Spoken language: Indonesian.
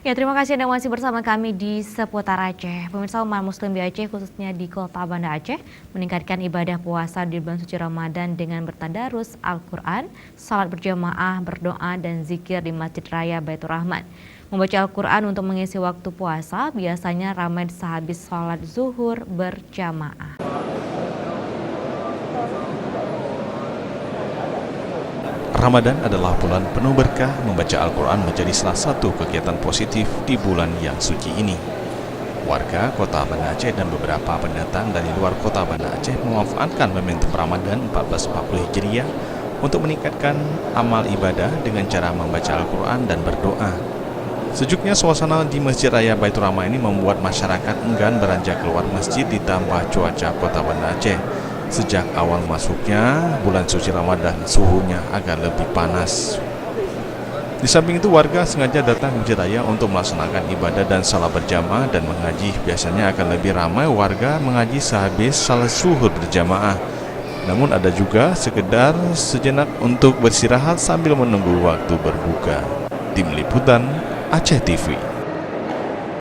Ya, terima kasih Anda masih bersama kami di seputar Aceh. Pemirsa, umat muslim di Aceh, khususnya di Kota Banda Aceh, meningkatkan ibadah puasa di bulan suci Ramadan dengan bertadarus Al-Quran, salat berjamaah, berdoa, dan zikir di Masjid Raya Baitur Rahman. Membaca Al-Quran untuk mengisi waktu puasa biasanya ramai sehabis salat zuhur berjamaah. Ramadan adalah bulan penuh berkah. Membaca Al-Quran menjadi salah satu kegiatan positif di bulan yang suci ini. Warga Kota Banda Aceh dan beberapa pendatang dari luar Kota Banda Aceh memanfaatkan momentum Ramadan 1440 Hijriah untuk meningkatkan amal ibadah dengan cara membaca Al-Quran dan berdoa. Sejuknya suasana di Masjid Raya Baitur Rahman ini membuat masyarakat enggan beranjak keluar masjid ditambah cuaca Kota Banda Aceh. Sejak awal masuknya bulan suci Ramadan, suhunya agak lebih panas. Di samping itu, warga sengaja datang ke Masjid Raya untuk melaksanakan ibadah dan salat berjamaah dan mengaji. Biasanya akan lebih ramai warga mengaji sehabis salat zuhur berjamaah. Namun ada juga sekedar sejenak untuk beristirahat sambil menunggu waktu berbuka. Tim Liputan Aceh TV.